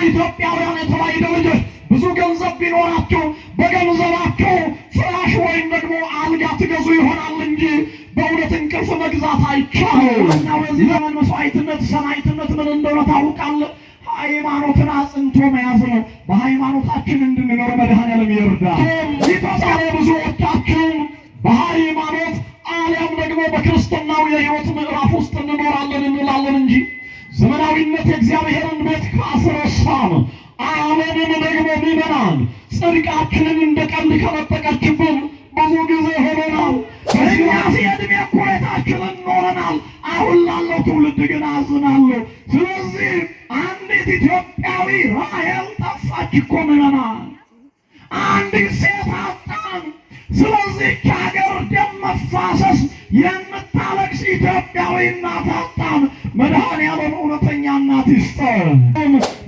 ኢትዮጵያውያን የተዋሕዶ ልጆች ብዙ ገንዘብ ቢኖራቸው በገንዘባቸው ፍራሽ ወይም ደግሞ አልጋ ትገዙ ይሆናል እንጂ በእውነት እንቅልፍ መግዛት አይቻልም። እና በዚህ ዘመን መስዋዕትነት ሰማዕትነት ምን እንደሆነ ታውቃለህ? ሃይማኖትን አጽንቶ መያዝ ነው። በሃይማኖታችን እንድንኖር መድኃኔዓለም ይርዳል። ኢትዮጵያ ብዙዎቻችን በሃይማኖት አሊያም ደግሞ በክርስትናው የሕይወት ምዕራፍ ውስጥ እንኖራለን እንላለን እንጂ ዘመናዊነት የእግዚአብሔርን ቤት ካስረሳን ዓለምን ደግሞ ምዕመናን ጽድቃችንን እንደ ቀልድ ከመጠቀችብን ብዙ ጊዜ ሆኖናል። እኛስ የዕድሜ እኩሌታችንን ኖረናል። አሁን ላለው ትውልድ ግን አዝናለሁ። ስለዚህ አንዲት ኢትዮጵያዊ ራሔል ጠፋች እኮ ምዕመናን፣ አንዲት ሴት አጣን። ስለዚህ ከሀገር ደም መፋሰስ የምታለቅስ ኢትዮጵያዊ እናት አጣን። መድኃኔዓለም እውነተኛ እናት ይስጠን።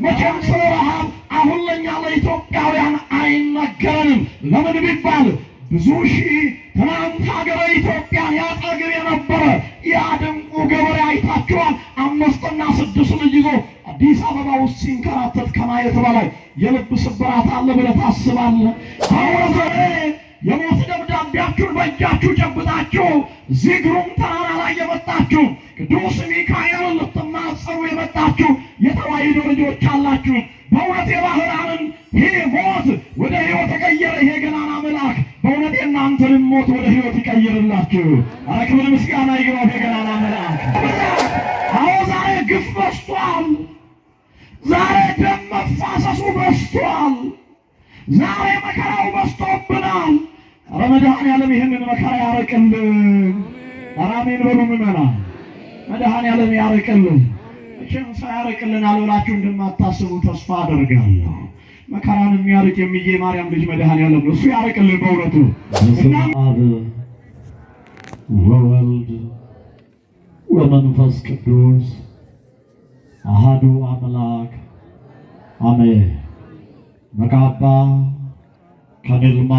መቼም ስለ ረሃብ አሁን ለእኛ ለኢትዮጵያውያን አይነገረንም። ለምን ቢባል ብዙ ሺህ ትናንት ሀገረ ኢትዮጵያን ያጠግብ የነበረ ያድንቁ ገበሬ አይታችኋል። 5 እና 6 ልጅ ይዞ አዲስ አበባ ውስጥ ሲንከራተት ከማየት በላይ የልብ ስብራት አለ ብለህ ታስባለህ? አሁን የሞት ደብዳቤያችሁን በእጃችሁ ጨብጣችሁ እዚህ ግሩም ተራራ ላይ የመጣችሁ ቅዱስ ሚካኤልን ልትማጸኑ የመጣችሁ የተዋሕዶ ልጆች አላችሁ። በእውነት የባህራንን ይህ ሞት ወደ ሕይወት የቀየረ ይሄ ገናና መልአክ በእውነት የእናንተንም ሞት ወደ ሕይወት ይቀይርላችሁ። ኧረ ክብር ምስጋና ይግባው የገናና መልአክ። አዎ ዛሬ ግፍ በዝቷል። ዛሬ ደም መፋሰሱ በዝቷል። ዛሬ መከራው በዝቶብናል። ኧረ መድኃኔዓለም ይህንን መከራ ያርቅልን። ኧረ አሜን በሉ ምዕመናን። መድኃኔዓለም ያርቅልን። መቼም ሳያርቅልን አልብላችሁ እንደማታስቡ ተስፋ አደርጋለሁ። መከራን የሚያርቅ የሚዬ ማርያም ልጅ መድኃኔዓለም እሱ ያርቅልን በእውነቱ። በስመ አብ ወወልድ ወመንፈስ ቅዱስ አሐዱ አምላክ አሜን። መቃባ ከንልማ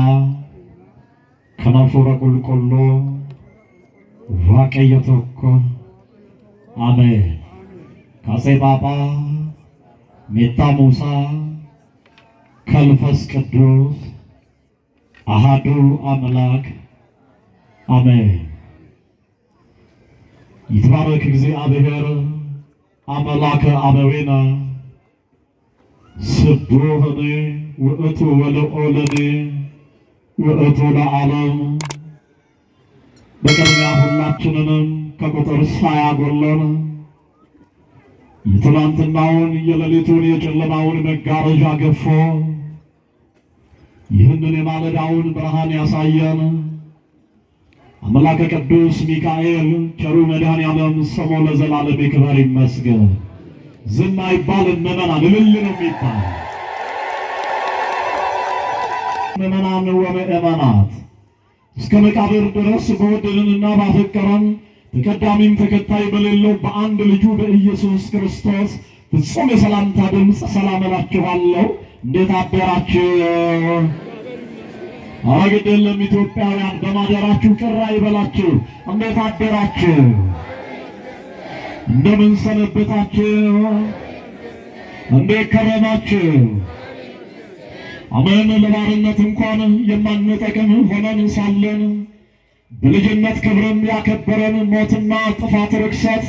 ከናፉረ ቁልቁሎ ዋቀየ ቶኮ አሜን። ካሴ ባባ ሜታ ሙሳ ከልፈስ ቅዱስ አሐዱ አምላክ አሜን። ይትባረክ እግዚአብሔር አምላከ አበዊነ ስቡሕኒ ውእቱ ወልዑልኒ ውእቱ ለዓለም። በቅድሚያ ሁላችንንም ከቁጥር ሳያጎለን የትናንትናውን የሌሊቱን የጨለማውን መጋረጃ ገፎ ይህንን የማለዳውን ብርሃን ያሳየን አምላከ ቅዱስ ሚካኤል ቸሩ መድኃኔዓለም ስሙ ለዘላለም ይክበር ይመስገን። ዝም አይባልም ምዕመናን፣ እልል ነው የሚባል። ምዕመናን ወምዕመናት እስከ መቃብር ድረስ በወደደንና ባፈቀረን ተቀዳሚም ተከታይ በሌለው በአንድ ልጁ በኢየሱስ ክርስቶስ ፍጹም የሰላምታ ድምፅ ሰላም እላችኋለሁ። እንዴት አደራችሁ? ኧረ ግድ የለም ኢትዮጵያውያን፣ በማደራችሁ ቅር አይበላችሁ። እንዴት አደራችሁ? እንደምን ሰነበታችሁ? እንዴት ከረማችሁ? አሜን። ለባርነት እንኳን የማንጠቅም ሆነን ሳለን በልጅነት ክብርም ያከበረን ሞትና ጥፋት ርክሰት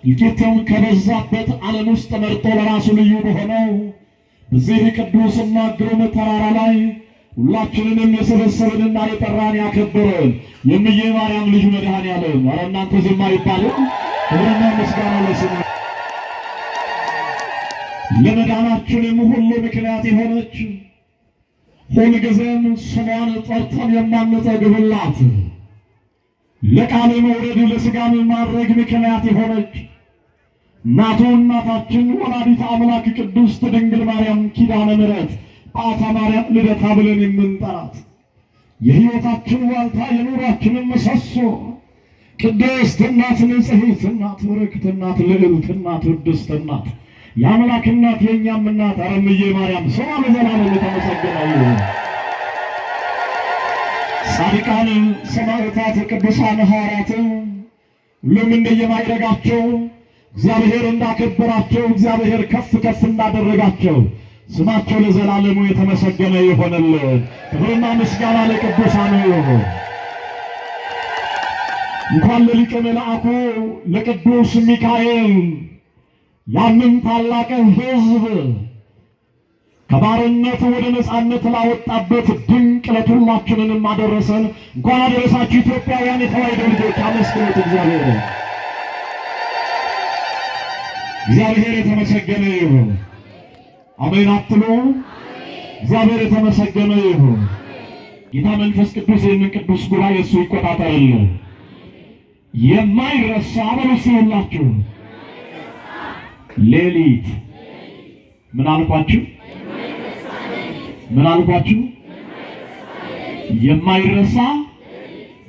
እልቂትም ከበዛበት ዓለም ውስጥ መርጦ ለራሱ ልዩ በሆነው በዚህ ቅዱስና ግሩም ተራራ ላይ ሁላችንንም የሰበሰበንና የጠራን ያከበረን የሚዬ ማርያም ልጅ መድኃኔዓለም። ኧረ እናንተ ዝም አይባልም። ክብርና ምስጋና ለስሙ። ለመዳናችንም ሁሉ ምክንያት የሆነች ሁልጊዜም ስሟን ጠርተን የማንጠግብላት ለቃል መውረድ ለሥጋም ማድረግ ምክንያት የሆነች እናቱ እናታችን ወላዲተ አምላክ ቅድስት ድንግል ማርያም ኪዳነ ምሕረት በዓታ ማርያም ልደታ ብለን የምንጠራት የሕይወታችን ዋልታ የኑሯችንን ምሰሶ ቅድስት እናት፣ ንጽሕት እናት፣ በረከት እናት፣ ልዕልት እናት፣ ቅድስት እናት፣ የአምላክ እናት፣ የእኛም እናት እምዬ ማርያም ስሟ ለዘላለም የተመሰገነ ይሁን። ጻድቃን ሰማዕታት፣ ቅዱሳን ሐዋርያት ሁሉም እንደየማዕረጋቸው እግዚአብሔር እንዳከበራቸው፣ እግዚአብሔር ከፍ ከፍ እንዳደረጋቸው ስማቸው ለዘላለሙ የተመሰገነ ይሆንልን። ክብርና ምስጋና ለቅዱሳኑ ይሁን። እንኳን ለሊቀ መላእክቱ ለቅዱስ ሚካኤል ያንን ታላቅ ሕዝብ ከባርነት ወደ ነፃነት ላወጣበት ድንቅ ዕለት ሁላችንንም አደረሰን። እንኳን አደረሳችሁ ኢትዮጵያውያን የተዋሕዶ ልጆች፣ አመስግኑት እግዚአብሔር። እግዚአብሔር የተመሰገነ ይሁን። አሜን አትሉ? እግዚአብሔር የተመሰገነ ይሁን። ጌታ መንፈስ ቅዱስ ይህንን ቅዱስ ጉባኤ እሱ ይቆጣጠርልን። የማይረሳ በሉስ ሁላችሁ ሌሊት ምን አልኳችሁ? ምን አልኳችሁ? የማይረሳ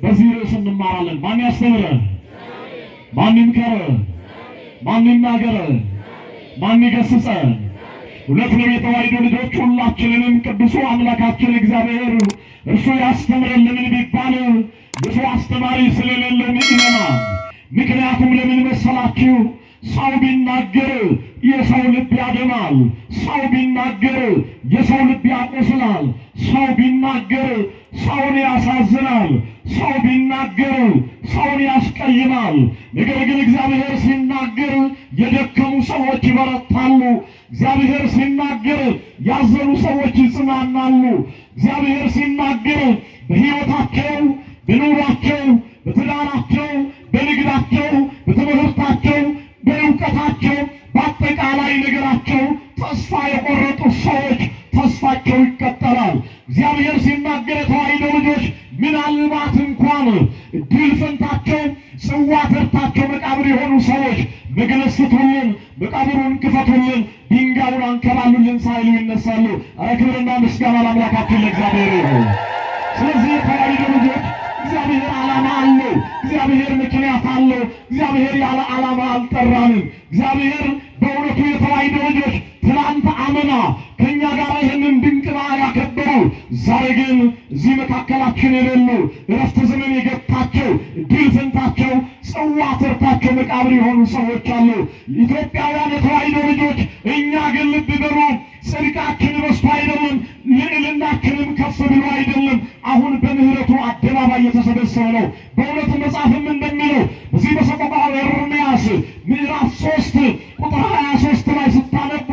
በዚህ ርዕስ እንማራለን። ማን ያስተምረን? ማን ይምከረን? ማን ይናገረን? ማን ይገስጸን? ሁለት ነው የተዋሕዶ ልጆች ሁላችንንም ቅዱሱ አምላካችን እግዚአብሔር እርሱ ያስተምረልን ቢባል ብዙ አስተማሪ ስለሌለው ምእመናን። ምክንያቱም ለምን መሰላችሁ? ሰው ቢናገር የሰው ልብ ያደማል። ሰው ቢናገር የሰው ልብ ያቆስላል። ሰው ቢናገር ሰውን ያሳዝናል። ሰው ቢናገር ሰውን ያስቀይማል። ነገር ግን እግዚአብሔር ሲናገር የደከሙ ሰዎች ይበረታሉ። እግዚአብሔር ሲናገር ያዘኑ ሰዎች ይጽናናሉ። እግዚአብሔር ሲናገር በሕይወታቸው፣ በኑሯቸው፣ በትዳራቸው፣ በንግዳቸው፣ በትምህርታቸው፣ በእውቀታቸው፣ በአጠቃላይ ነገራቸው ተስፋ የቆረጡ ሰዎች ተስፋቸው ይቀጠላል። እግዚአብሔር ሲናገር የተዋሕዶ ልጆች ምናልባት እንኳን ድል ፈንታቸው ጽዋ ተርታቸው መቃብር የሆኑ ሰዎች መግነዝ ስጡልን፣ መቃብሩን ክፈቱልን፣ ድንጋዩን አንከባሉልን ሳይሉ ይነሳሉ። ኧረ ክብርና ምስጋና ለአምላካችን ለእግዚአብሔር ይሁን። ስለዚህ የተዋሕዶ ልጆች እግዚአብሔር ዓላማ አለው። እግዚአብሔር ምክንያት አለው። እግዚአብሔር ያለ ዓላማ አልጠራንም። እግዚአብሔር በእውነቱ የተዋሕዶ ልጆች ትናንት አመና ከእኛ ጋር ይህንን ድንቅ በዓል ያከበሩ፣ ዛሬ ግን እዚህ መካከላችን የሌሉ እረፍተ ዘመን የገታቸው ድል ፈንታቸው ጽዋ ተርታቸው መቃብር የሆኑ ሰዎች አሉ። ኢትዮጵያውያን የተዋሕዶ ልጆች እኛ ግን ልብ በሉ፣ ጽድቃችን በዝቶ አይደለም፣ ልዕልናችንም ከፍ ብሎ አይደለም። አሁን በምህረቱ አደባባይ የተሰበሰበ ነው። በእውነቱ መጽሐፍም እንደሚለው በዚህ በሰቆቃወ ኤርምያስ ምዕራፍ 3 ቁጥር 23 ላይ ስታነቡ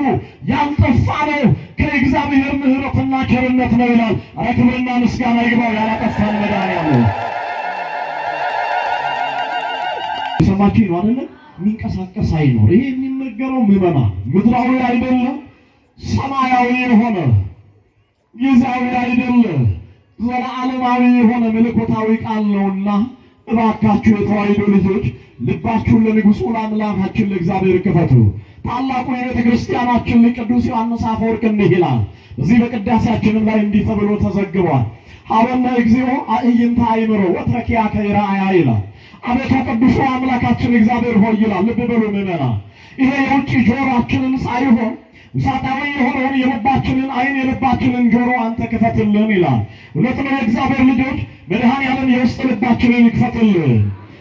ያልጠፋ ነው ከእግዚአብሔር ምህረትና ቸርነት ነው ይላል። ኧረ ክብርና ምስጋና ይግባው ያላጠፋን መድኃኒዓለም። ሰማችሁ ነው አይደል? የሚንቀሳቀስ አይኖር። ይሄ የሚነገረው ምዕመናን ምድራዊ አይደለም፣ ሰማያዊ የሆነ ጊዜያዊ አይደለም፣ ዘላለማዊ የሆነ መለኮታዊ ቃል ነውና እባካችሁ የተዋሕዶ ልጆች ልባችሁን ለንጉሡ ለአምላካችን ለእግዚአብሔር ክፈቱ። ታላቁ የቤተ ክርስቲያናችን ቅዱስ ዮሐንስ አፈወርቅ እንዲህ ይላል። እዚህ በቅዳሴያችንም ላይ እንዲህ ተብሎ ተዘግቧል። ሀበነ እግዚኦ አዕይንተ አእምሮ ወትረኪያከ ይርአያ ይላል። አቤቱ ቅዱሱ አምላካችን እግዚአብሔር ሆይ ይላል። ልብ በሉ ምዕመናን፣ ይሄ የውጭ ጆሮአችንን ሳይሆን ውሳጣዊ የሆነውን የልባችንን ዓይን የልባችንን ጆሮ አንተ ክፈትልን ይላል። እውነት ነው የእግዚአብሔር ልጆች፣ መድኃኔዓለም የውስጥ ልባችንን ይክፈትልን።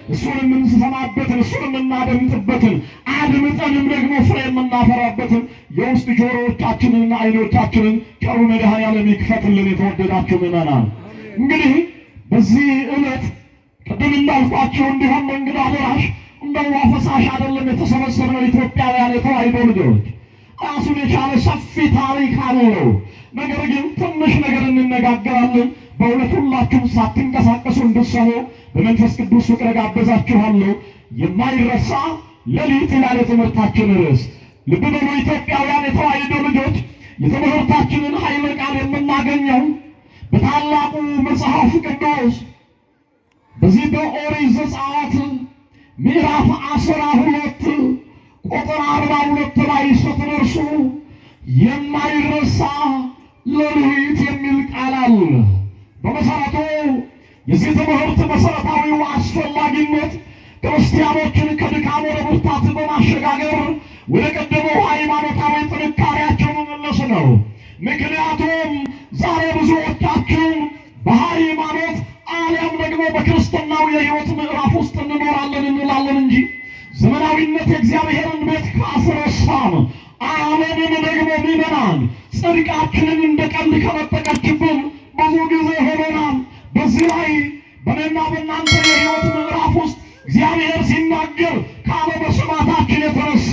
እሱን የምንሰማበትን እሱን የምናደምጥበትን አድምጠንም ደግሞ ፍሬ የምናፈራበትን የውስጥ ጆሮዎቻችንንና ዓይኖቻችንን ቸሩ መድኃኔዓለም ይክፈትልን። የተወደዳችሁ ምዕመናን እንግዲህ በዚህ ዕለት ቅድም እንዳልኳችሁ እንዲሁም እንግዳ ደራሽ እንደ ውሃ ፈሳሽ አይደለም የተሰበሰብነው ኢትዮጵያውያን የተዋሕዶ ልጆች። ራሱን የቻለ ሰፊ ታሪክ አለው። ነገር ግን ትንሽ ነገር እንነጋገራለን። በእውነት ሁላችሁም ሳትንቀሳቀሱ እንድትሰሙ በመንፈስ ቅዱስ ፍቅር ጋብዛችኋለሁ። የማይረሳ ሌሊት ይላል የትምህርታችን ርዕስ። ልብ በሉ ኢትዮጵያውያን የተዋሕዶ ልጆች፣ የትምህርታችንን ኃይለ ቃል የምናገኘው በታላቁ መጽሐፍ ቅዱስ በዚህ በኦሪት ዘጸአት ምዕራፍ 12 ቁጥር 42 ላይ ስትደርሱ የማይረሳ ሌሊት የሚል ቃል አለ። በመሰረቱ የዚህ ትምህርት መሰረታዊው አስፈላጊነት ክርስቲያኖችን ከድካም ወደ ብርታት በማሸጋገር ወደ ቀደመው ሃይማኖታዊ ጥንካሬያቸው መመለስ ነው። ምክንያቱም ዛሬ ብዙዎቻችን በሃይማኖት አሊያም ደግሞ በክርስትናው የሕይወት ምዕራፍ ውስጥ እንኖራለን እንላለን እንጂ ዘመናዊነት የእግዚአብሔርን ቤት ካስረሳን፣ ዓለምን ደግሞ ምዕመናን ጽድቃችንን እንደ ቀልድ ከመጠቀችብን ብዙ ጊዜ ሆኖናል። በዚህ ላይ በእኔና በእናንተ የሕይወት ምዕራፍ ውስጥ እግዚአብሔር ሲናገር ካለመስማታችን የተነሳ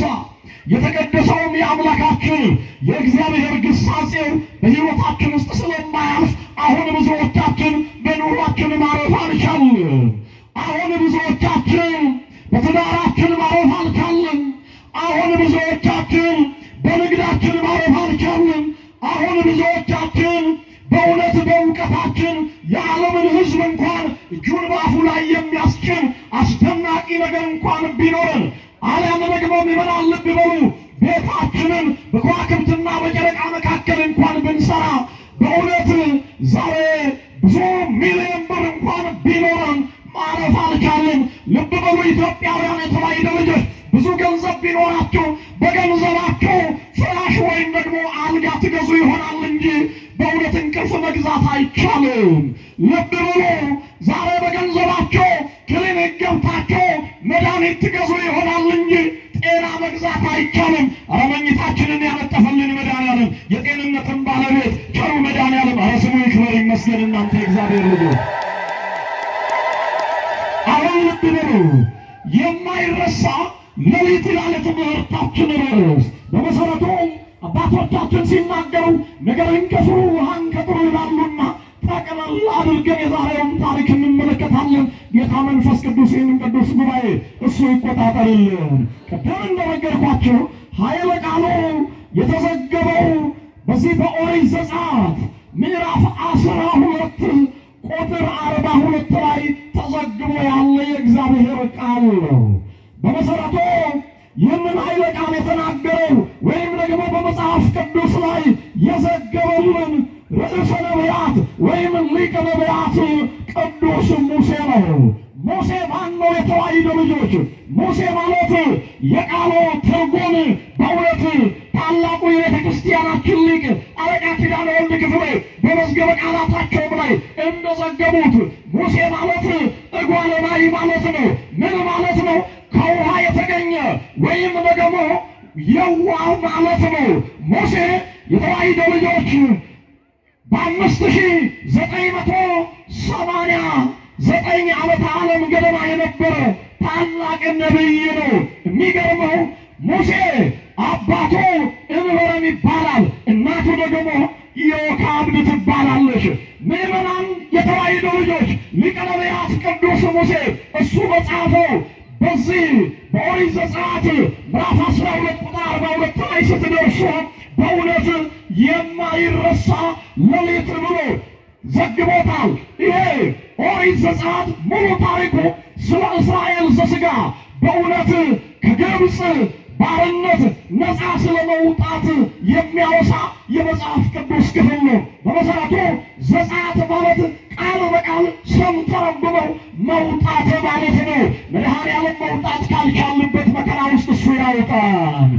የተቀደሰውን የአምላካችን የእግዚአብሔር ግሳጼው በሕይወታችን ውስጥ ስለማያልፍ አሁን ብዙዎቻችን በኑሯችን ማረፍ አልቻልን። አሁን ብዙዎቻችን በትዳራችን ማረፍ አልቻልን። አሁን ብዙዎቻችን በንግዳችን ማረፍ አልቻልን። አሁን ብዙዎቻችን በእውነት በእውቀታችን የዓለምን ሕዝብ እንኳን እጁን በአፉ ላይ የሚያስጭን አስደናቂ ነገር እንኳን ቢኖረን አልያም ደግሞ ምዕመናን ልብ በሉ ቤታችንን በከዋክብትና በጨረቃ መካከል እንኳን ብንሰራ በእውነት ዛሬ ብዙ ሚሊዮን ብር እንኳን ቢኖረን ማረፍ አልቻልን። ልብ በሉ ኢትዮጵያውያን የተባይደ ልጆች ብዙ ገንዘብ ቢኖራቸው በገንዘባቸው ፍራሽ ወይም ደግሞ አልጋ ትገዙ ይሆናል እንጂ በእውነት እንቅልፍ መግዛት አይቻልም። ልብ በሉ ዛሬ በገንዘባቸው ክሊኒክ ገብታቸው መድኃኒት ትገዙ ይሆናል እንጂ ጤና መግዛት አይቻልም። ኧረ መኝታችንን ያነጠፈልን መድኃኒዓለም የጤንነትን ባለቤት ቸሩ መድኃኒዓለም ኧረ ስሙ ይክበር ይመስገን። እናንተ እግዚአብሔር ልጆች አሁን ልብ በሉ የማይረሳ ሌሊት ይላል ትምህርታችን ርዕስ። በመሰረቱ አባቶቻችን ሲናገሩ ነገርን ከስሩ ውሃን ከጥሩ ይላሉና ጠቅለል አድርገን የዛሬውን ታሪክ እንመለከታለን። ጌታ መንፈስ ቅዱስ ይህንን ቅዱስ ጉባኤ እሱ ይቆጣጠርልን። ቅድም እንደነገርኳቸው ኃይለ ቃሉ የተዘገበው በዚህ በኦሪት ዘጸአት ምዕራፍ 12 ቁጥር 42 ላይ ተዘግቦ ያለ የእግዚአብሔር ቃል ነው። በመሰረቱ ይህንን ኃይለ ቃል የተናገረው ወይም ደግሞ በመጽሐፍ ቅዱስ ላይ የዘገበልን ርዕሰ ነቢያት ወይም ሊቀ ነቢያት ቅዱስ ሙሴ ነው። ሙሴ ማን ነው? የተዋሕዶ ልጆች ሙሴ ማለት የቃሉ ትርጉም በእውነት ታላቁ የቤተ ክርስቲያናችን ሊቅ አለቃ ኪዳነ ወልድ ክፍሌ በመዝገበ ቃላታቸውም ላይ እንደዘገቡት ሙሴ ማለት እጓለ እማይ ማለት ነው። ምን ማለት ነው? ከውሃ የተገኘ ወይም ደግሞ የዋህ ማለት ነው። ሙሴ የተዋሕዶ ልጆች በ5989 ዓመተ ዓለም ገደማ የነበረ ታላቅ ነቢይ ነው። የሚገርመው ሙሴ አባቱ እንበረም ይባላል፣ እናቱ ደግሞ ዮካብድ ትባላለች። ምዕመናን የተዋሕዶ ልጆች ሊቀ ነቢያት ቅዱስ ሙሴ እሱ በጻፈው በዚህ በኦሪት ዘጸአት ምዕራፍ 12 ቁጥር 42 ላይ ስትደርሱ በእውነት የማይረሳ ሌሊት ብሎ ዘግቦታል። ይሄ ኦሪት ዘጸአት ሙሉ ታሪኩ ስለ እስራኤል ዘሥጋ በእውነት ከግብፅ ባርነት ነፃ ስለመውጣት የሚያወሳ የመጽሐፍ ቅዱስ ክፍል ነው። በመሰረቱ ዘጸአት ማለት ቃል በቃል ስንተረጉመው መውጣት ማለት ነው። መድኃኔዓለም መውጣት ካልቻልንበት መከራ ውስጥ እሱ ያውጣል።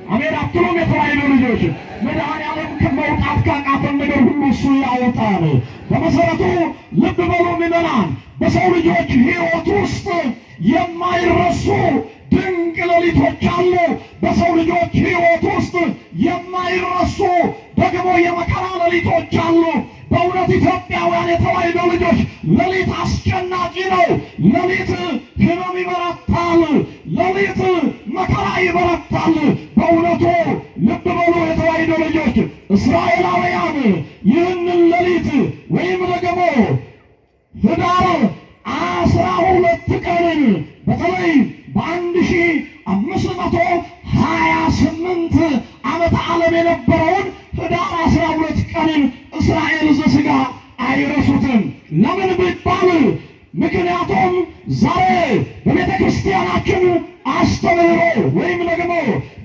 አሜን አትሉም? የተዋሕዶ ልጆች መድኃኔዓለም ከመውጣት ካቃተን ነገር ሁሉ እሱ ያወጣል። በመሰረቱ ልብ በሉ ምዕመናን፣ በሰው ልጆች ሕይወት ውስጥ የማይረሱ ድንቅ ሌሊቶች አሉ። በሰው ልጆች ሕይወት ውስጥ የማይረሱ ደግሞ የመከራ ሌሊቶች አሉ። በእውነት ኢትዮጵያውያን የተዋሕዶ ልጆች ሌሊት አስጨናቂ ነው። ሌሊት ሕመም ይበረታል። ሌሊት መከራ ይበረታል። በእውነቱ ልብ በሉ የተዋሕዶ ልጆች እስራኤላውያን ይህንን ሌሊት ወይም ደግሞ ኅዳር 12 ቀንን በተለይ በ1528 ዓመተ ዓለም የነበረውን ኅዳር 12 ቀንን እስራኤል ዘሥጋ አይረሱትም። ለምን ቢባል ምክንያቱም ዛሬ በቤተ ክርስቲያናችን አስተምህሮ ወይም ደግሞ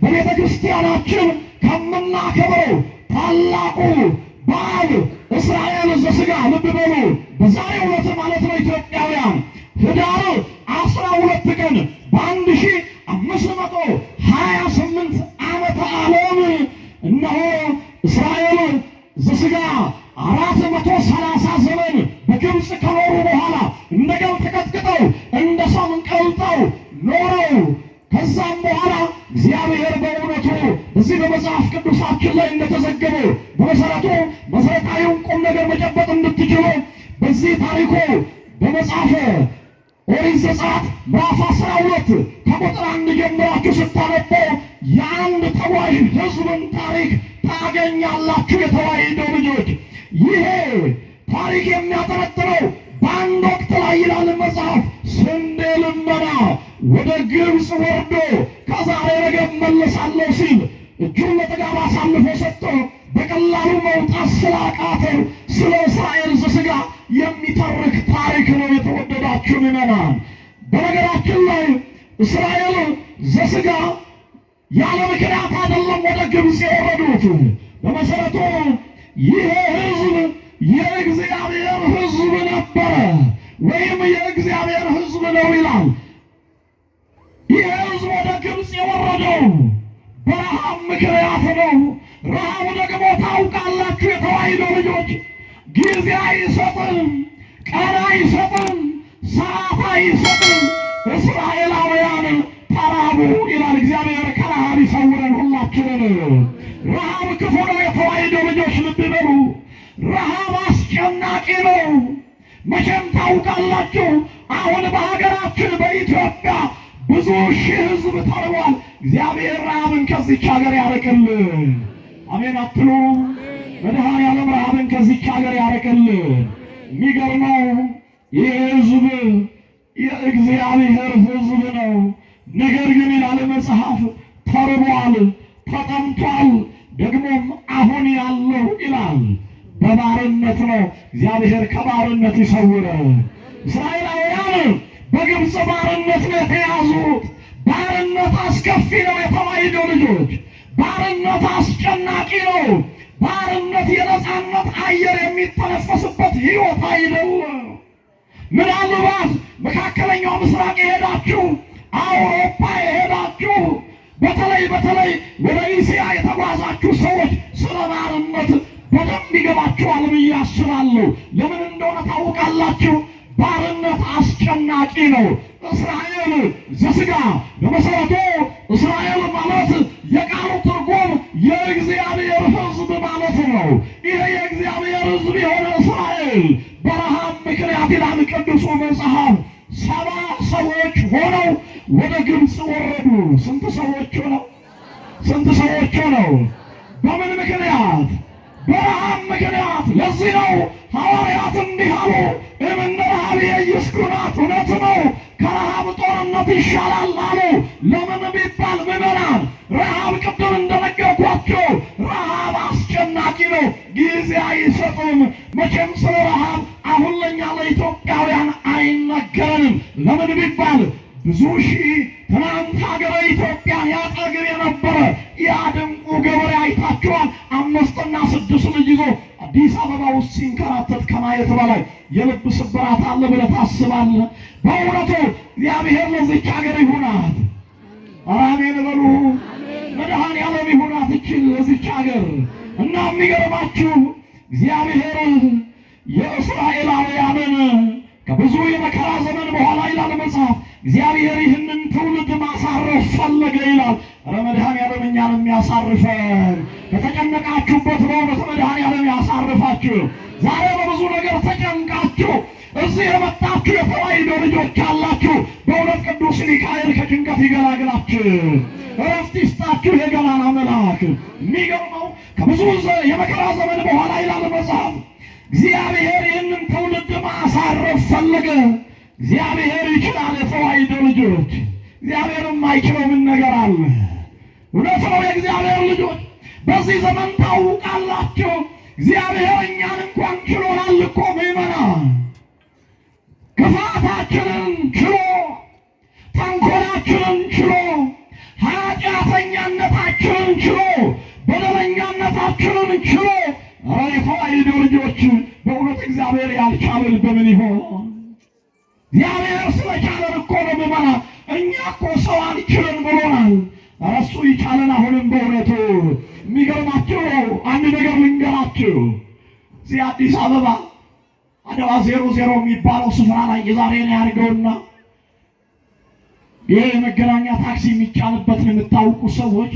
በቤተ ክርስቲያናችን ከምናከብረው ታላቁ በዓል እስራኤል ዘሥጋ ልብ በሉ በዛሬው ዕለት ማለት ነው ኢትዮጵያውያን ኅዳር 12 ቀን በ1528 ዓመተ ዓለም እነሆ እስራኤል ዘሥጋ 430 ዘመን በግብፅ ከኖሩ በኋላ እንደ ገል ተቀጥቅጠው እንደ ሰም ቀልጠው ኖረው በመሰረቱ መሰረታዊውን ቁም ነገር መጨበጥ እንድትችሉ በዚህ ታሪኩ በመጽሐፈ ኦሪት ዘጸአት ምዕራፍ 12 ከቁጥር 1 ጀምራችሁ ስታነቡ የአንድ ተጓዥ ሕዝብን ታሪክ ታገኛላችሁ። የተዋሕዶ ልጆች ይሄ ታሪክ የሚያጠነጥነው በአንድ ወቅት ላይ ይላል መጽሐፍ ስንዴ ልመና ወደ ግብፅ ወርዶ ከዛሬ ነገ እመለሳለሁ ሲል እጁን ለጥጋብ አሳልፎ ሰጥቶ በቀላሉ መውጣት ስላቃተው ስለ እስራኤል ዘሥጋ የሚተርክ ታሪክ ነው። የተወደዳችሁ ምዕመናን፣ በነገራችን ላይ እስራኤል ዘሥጋ ያለ ምክንያት አይደለም ወደ ግብፅ የወረዱት። በመሰረቱ ይሄ ሕዝብ የእግዚአብሔር ሕዝብ ነበረ ወይም የእግዚአብሔር ሕዝብ ነው ይላል። ይህ ሕዝብ ወደ ግብፅ የወረደው በረሃብ ምክንያት ነው። ረሃቡ ደግሞ ታውቃላችሁ የተዋሕዶ ልጆች ጊዜ አይሰጥም፣ ቀን አይሰጥም፣ ሰዓት አይሰጥም። እስራኤላውያን ተራቡ ይላል። እግዚአብሔር ከረሃብ ይሰውረን ሁላችንን። ረሃብ ክፉ ነው የተዋሕዶ ልጆች ልብ በሉ። ረሃብ አስጨናቂ ነው። መቼም ታውቃላችሁ አሁን በሀገራችን በኢትዮጵያ ብዙ ሺህ ሕዝብ ተርቧል። እግዚአብሔር ረሃብን ከዚች ሀገር ያርቅልን። አሜን አትሉ? መድኃኔዓለም ረሃብን ከዚች ሀገር ያርቅልን። የሚገርመው ይህ ሕዝብ የእግዚአብሔር ሕዝብ ነው። ነገር ግን ይላል መጽሐፍ ተርቧል፣ ተጠምቷል። ደግሞም አሁን ያለው ይላል በባርነት ነው። እግዚአብሔር ከባርነት ይሰውረን። እስራኤላውያን በግብፅ ባርነት ነው የተያዙት። ባርነት አስከፊ ነው የተዋሕዶ ልጆች። ባርነት አስጨናቂ ነው። ባርነት የነፃነት አየር የሚተነፈስበት ሕይወት አይደለም። ምናልባት መካከለኛው ምስራቅ የሄዳችሁ፣ አውሮፓ የሄዳችሁ፣ በተለይ ወደ እስያ የተጓዛችሁ ሰዎች ስለ ባርነት በደንብ ይገባችኋል ብዬ አስባለሁ። ለምን እንደሆነ ታውቃላችሁ? ባርነት አስጨናቂ ነው። እስራኤል ዘሥጋ በመሰረቱ እስራኤል ማለት የቃሉ ትርጉም የእግዚአብሔር ሕዝብ ማለት ነው። ይሄ የእግዚአብሔር ሕዝብ የሆነ እስራኤል በረሃብ ምክንያት ይላል ቅዱሱ መጽሐፍ 70 ሰዎች ሆነው ወደ ግብፅ ወረዱ። ስንት ሰዎች ሆነው? በምን ምክንያት? በረሃብ ምክንያት። ለዚህ ነው ሐዋርያት እንዲህ አሉ፣ እምነ ረሃብ የይስኩናት። እውነት ነው፣ ከረሃብ ጦርነት ይሻላል አሉ። ለምን ቢባል ምዕመናን፣ ረሃብ ቅድም እንደነገርኳቸው ረሃብ አስጨናቂ ነው፣ ጊዜ አይሰጥም። መቼም ስለ ረሃብ አሁን ለኛ ለኢትዮጵያውያን አይነገረንም። ለምን ቢባል ብዙ ሺህ ትናንት ሀገረ ኢትዮጵያን ያጠግብ የነበረ ያድንቁ ገበሬ አይታችኋል። 5 እና 6 ልጅ ይዞ አዲስ አበባ ውስጥ ሲንከራተት ከማየት በላይ የልብ ስብራት አለ ብለህ ታስባለህ? በእውነቱ እግዚአብሔር ለዚች ሀገር ይሁናት። አሜን በሉ። መድኃኔዓለም ይሁናት እችል ለዚች ሀገር። እና የሚገርማችሁ እግዚአብሔር የእስራኤላውያንን ከብዙ የመከራ ዘመን በኋላ ይላል መጽሐፍ እግዚአብሔር ይህንን ትውልድ ማሳረፍ ፈለገ ይላል። ኧረ መድኃኔዓለም እኛን የሚያሳርፈን ከተጨነቃችሁበት በእውነት መድኃኔዓለም ያሳርፋችሁ። ዛሬ በብዙ ነገር ተጨንቃችሁ እዚህ የመጣችሁ የተዋሕዶ ልጆች አላችሁ። በእውነት ቅዱስ ሚካኤል ከጭንቀት ይገላግላችሁ፣ እረፍት ይስጣችሁ የገናና መልአክ። የሚገርመው ከብዙ የመከራ ዘመን በኋላ ይላል መጽሐፍ እግዚአብሔር ይህንን ትውልድ ማሳረፍ ፈለገ። እግዚአብሔር ይችላል። የተዋሕዶ ልጆች እግዚአብሔር የማይችለው ምን ነገር አለ? እውነት ነው። የእግዚአብሔር ልጆች በዚህ ዘመን ታውቃላችሁ፣ እግዚአብሔር እኛን እንኳን ችሎናል እኮ ምዕመናን። ክፋታችንን ችሎ፣ ተንኮላችንን ችሎ፣ ኃጢአተኛነታችንን ችሎ፣ በደለኛነታችንን ችሎ። የተዋሕዶ ልጆች በእውነት እግዚአብሔር ያልቻለን በምን ይሆን? እግዚአብሔር ስለቻለን እኮ ነው ምዕመናን። እኛ እኮ ሰው አልችልን ብሎናል። እሱ ይቻለን። አሁንም በእውነቱ የሚገርማችሁ አንድ ነገር ልንገራችሁ። እዚህ አዲስ አበባ አድዋ 00 የሚባለው ስፍራ ላይ የዛሬን ያድርገውና ይሄ የመገናኛ ታክሲ የሚጫንበትን የምታውቁ ሰዎች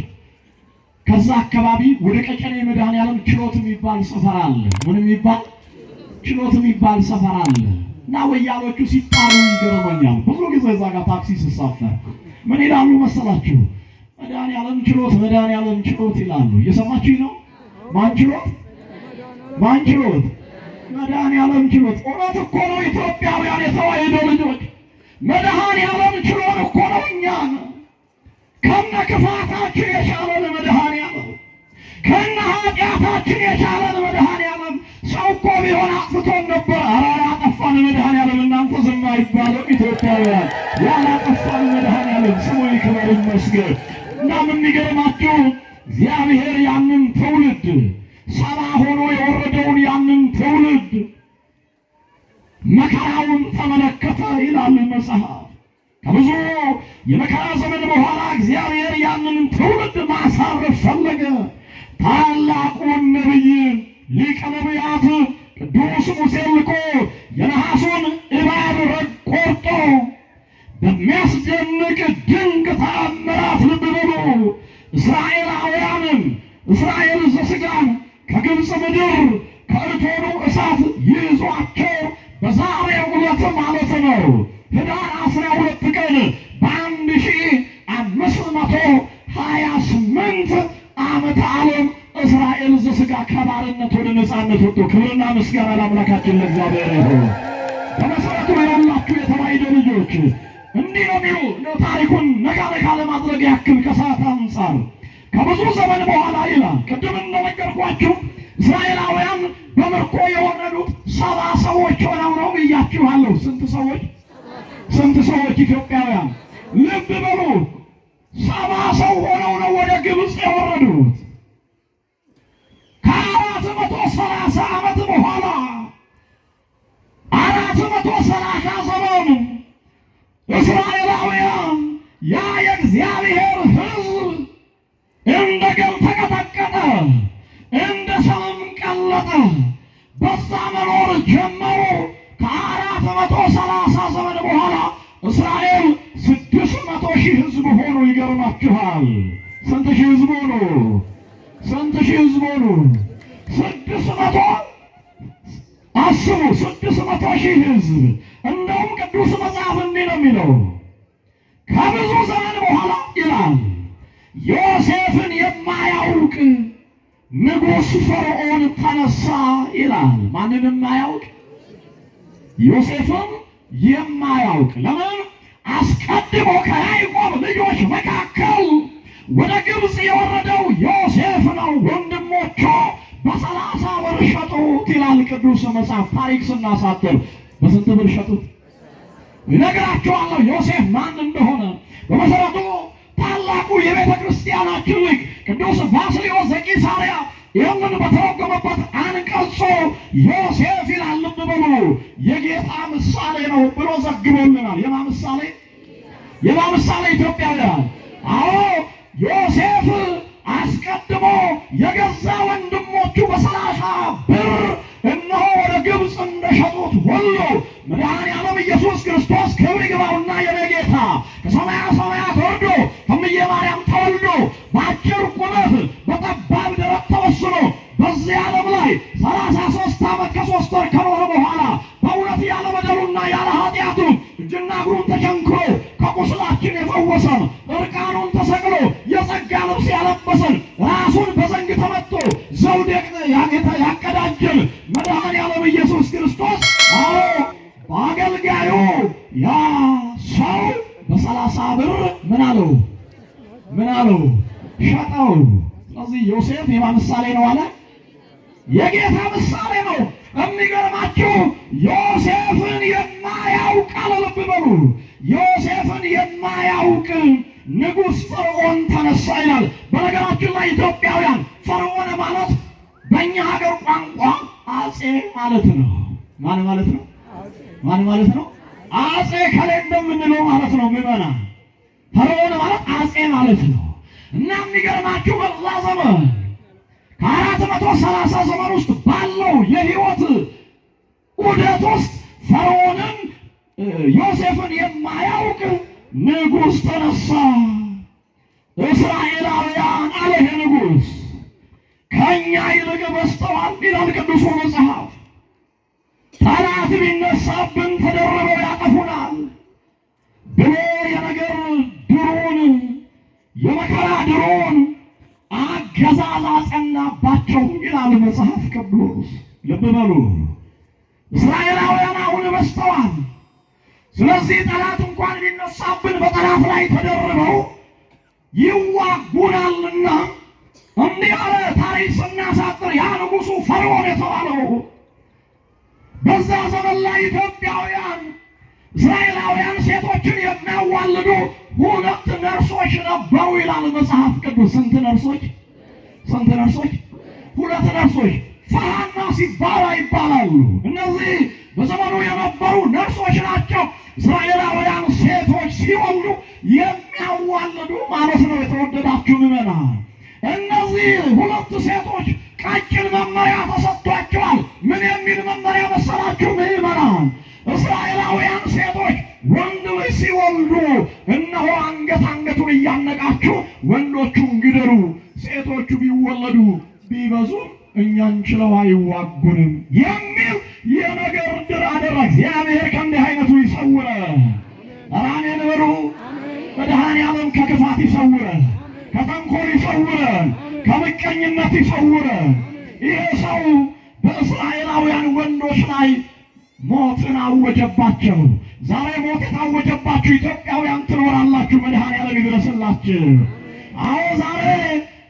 ከዛ አካባቢ ወደ ቀጨኔ መድኃኔዓለም ችሎት የሚባል ሰፈር አለ። ምን የሚባል ችሎት የሚባል ሰፈር አለ። እና ወያሎቹ ሲጣሉ ይገርመኛል። ብዙ ጊዜ እዛ ጋር ታክሲ ስሳፈር ምን ይላሉ መሰላችሁ? መድኃኔዓለም ችሎት፣ መድኃኔዓለም ችሎት ይላሉ። እየሰማችሁኝ ነው? ማን ችሎት? ማን ችሎት? መድኃኔዓለም ችሎት። እውነት እኮ ነው ኢትዮጵያውያን የተዋሕዶ ልጆች፣ መድኃኔዓለም ችሎት እኮ ነው እኛን ከነ ክፋታችን የቻለን መድኃኔዓለም፣ ከነ ኃጢአታችን የቻለን መድኃኔዓለም። ሰው እኮ ቢሆን አጥፍቶን ነበር። ኧረ ያጠፋን መድኃኔዓለም እናንተ ዝም አይባለው ኢትዮጵያውያን። ያላጠፋን መድኃኔዓለም ስሙ ይክበር ይመስገን። እና ምን የሚገርማችሁ እግዚአብሔር ያንን ትውልድ ሰባ ሆኖ የወረደውን ያንን ትውልድ መከራውን ተመለከተ ይላል መጽሐፍ። ከብዙ የመከራ ዘመን በኋላ እግዚአብሔር ያንን ትውልድ ማሳረፍ ፈለገ። ታላቁን ነቢይ ሊቀ ነቢያት ቅዱስ ሙሴን ልኮ የነሐሱን እባብ ቆርጦ በሚያስደንቅ ድንቅ ተአምራት ልብ በሉ እስራኤላውያንን እስራኤል ዘሥጋን ከግብፅ ምድር ከእቶኑ እሳት ይዟቸው በዛሬው ዕለት ማለት ነው ኅዳር 12 ቀን በ1528 ዓመተ ዓለም እስራኤል ዘሥጋ ከባርነት ወደ ነፃነት ወጥቶ ክብርና ምስጋና ለአምላካችን ለእግዚአብሔር ይሁን። በመሰረቱ ያላችሁ የተዋሕዶ ልጆች እንዲህ ነው የሚሉ ታሪኩን ነካ ለማድረግ ያክል ከሰዓት አንጻር ከብዙ ዘመን በኋላ ይላል። ቅድም እንደነገርኳችሁ እስራኤላውያን በምርኮ የወረዱት 70 ሰዎች ሆነው ነው ብያችኋለሁ። ስንት ሰዎች ኢትዮጵያውያን ልብ በሉ። 70 ሰው ሆነው ነው ወደ ግብፅ የወረዱት። ከ430 ዓመት በኋላ 430 ዘመን እስራኤላውያን ያ የእግዚአብሔር ሕዝብ እንደ ገል ተቀጠቀጠ፣ እንደ ሰም ቀለጠ። በዛ መኖር ጀመሩ። ከ430 ዘመን በኋላ እስራኤል 600,000 ሕዝብ ሆኑ። ይገርማችኋል። ስንት ሺህ ሕዝብ ሆኑ? 600 አስቡ፣ 600,000 ሕዝብ። እንደውም ቅዱስ መጽሐፍ እንዲህ ነው የሚለው ከብዙ ዘመን በኋላ ይላል ዮሴፍን የማያውቅ ንጉሥ ፈርዖን ተነሳ ይላል። ማንን የማያውቅ? ዮሴፍን የማያውቅ። ለምን? አስቀድሞ ከያዕቆብ ልጆች መካከል ወደ ግብፅ የወረደው ዮሴፍ ነው። ወንድሞቹ በ30 ብር ሸጡት ይላል ቅዱስ መጽሐፍ። ታሪክ ስናሳጥር በስንት ብር ሸጡት? ይነግራቸዋለሁ ዮሴፍ ማን እንደሆነ። በመሰረቱ ታላቁ የቤተ ክርስቲያናችን ሊቅ ቅዱስ ባስልዮስ ዘቂሳርያ ይህንን በተረጎመበት አንቀጾ ዮሴፍ ይላል። ልብ በሉ የጌታ ምሳሌ ነው ብሎ ዘግቦልናል። የማ ምሳሌ? የማ ምሳሌ? ኢትዮጵያውያን። አዎ ዮሴፍ አስቀድሞ የገዛ ወንድሞቹ በ30 ብር እነሆ ወደ ግብፅ እንደሸጡት ሁሉ መድኃኔዓለም ኢየሱስ ክርስቶስ ክብር ይግባውና የኔ ጌታ ከሰማያ ሰማያት ወርዶ ከእምዬ ማርያም ተወልዶ በአጭር ቁመት በጠባብ ደረት ተወስኖ በዚህ ዓለም ላይ 33 ዓመት ከ3 ወር ከኖረ በኋላ በእውነት ያለ በደሉና ያለ ኃጢአቱ እጅና እግሩን ተቸንክሮ ከቁስላችን የፈወሰን እርቃኑን ተሰቅሎ የጸጋ ልብስ ያለበሰን ራሱን በዘንግ ተመቶ ዘውድ ያቀዳጀን መድኃኔዓለም ኢየሱስ ክርስቶስ አዎ በአገልጋዩ ያ ሰው በ30 ብር ምን አለው? ሸጠው። ስለዚህ ዮሴፍ የማ ምሳሌ ነው አለ? የጌታ ምሳሌ ነው። የሚገርማችሁ ዮሴፍን የማያውቅ አለ። ልብ በሉ ዮሴፍን የማያውቅ ንጉሥ ፈርዖን ተነሳ ይላል። በነገራችን ላይ ኢትዮጵያውያን ፈርዖን ማለት በእኛ ሀገር ቋንቋ አጼ ማለት ነው። ማን ማለት ነው? አጼ ከሌ እንደምንለው ማለት ነው። ምመና ፈርዖን ማለት አጼ ማለት ነው። እና የሚገርማችሁ በዛ ዘመን ከ430 ዘመን ውስጥ ባለው የህይወት ዑደት ውስጥ ፈርዖንን ዮሴፍን የማያውቅ ንጉሥ ተነሳ። እስራኤላውያን አለ ይሄ ንጉሥ ከእኛ ይልቅ በዝተዋል ይላል ቅዱሱ መጽሐፍ። ጠላት ቢነሳብን ተደርበው ያጠፉናል ብሎ የነገር ድሩን የመከራ ድሩን አገዛዝ አጸናባቸው ይላል መጽሐፍ ቅዱስ። ልብ በሉ፣ እስራኤላውያን አሁን በዝተዋል። ስለዚህ ጠላት እንኳን ሊነሳብን በጠላት ላይ ተደርበው ይዋጉናልና እንዲህ አለ ታሪክ ስናሳጥር ያ ንጉሡ ፈርዖን የተባለው በዛ ዘመን ላይ ኢትዮጵያውያን እስራኤላውያን ሴቶችን የሚያዋልዱ ሁለት ነርሶች ነበሩ ይላል መጽሐፍ ቅዱስ። ስንት ነርሶች? ስንት ነርሶች? ሁለት ነርሶች ፈሐና ሲባላ ይባላሉ። እነዚህ በዘመኑ የነበሩ ነርሶች ናቸው። እስራኤላውያን ሴቶች ሲወልዱ የሚያዋልዱ ማለት ነው። የተወደዳችሁ ምዕመናን፣ እነዚህ ሁለት ሴቶች ቀጭን መመሪያ ተሰጥቷቸዋል። ምን የሚል መመሪያ መሰላችሁ ምዕመናን? እስራኤላውያን ሴቶች ወንድ ልጅ ሲወልዱ እነሆ አንገቱን እያነቃችሁ ወንዶቹን ግደሉ፣ ሴቶቹ ቢወለዱ ቢበዙ እኛን ችለው አይዋጉንም የሚል የነገር ድር አደረገ። እግዚአብሔር ከእንዲህ አይነቱ ይሰውረን። አሜን በሉ። መድኃኔዓለም ከክፋት ይሰውረን፣ ከተንኮል ይሰውረን፣ ከምቀኝነት ይሰውረን። ይሄ ሰው በእስራኤላውያን ወንዶች ላይ ሞትን አወጀባቸው። ዛሬ ሞት የታወጀባችሁ ኢትዮጵያውያን ትኖራላችሁ። መድኃኔዓለም ይድረስላችሁ። አዎ ዛሬ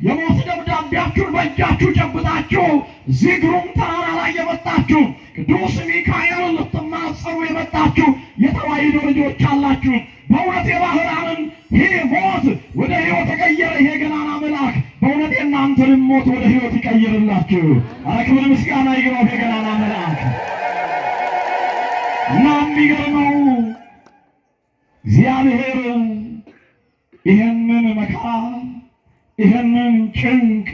የሞት ደብዳቤያችሁን በእጃችሁ ጨብጣችሁ እዚህ ግሩም ተራራ ላይ የመጣችሁ ቅዱስ ሚካኤልን ልትማጸኑ የመጣችሁ የተዋሕዶ ልጆች አላችሁ። በእውነት የባህራንን ይህ ሞት ወደ ሕይወት የቀየረ ይሄ ገናና መልአክ በእውነት የእናንተንም ሞት ወደ ሕይወት ይቀይርላችሁ። ኧረ ክብር ምስጋና ይግባው ይሄ ገናና መልአክ። እና የሚገርመው እግዚአብሔር ይህንን መከራ፣ ይህንን ጭንቅ፣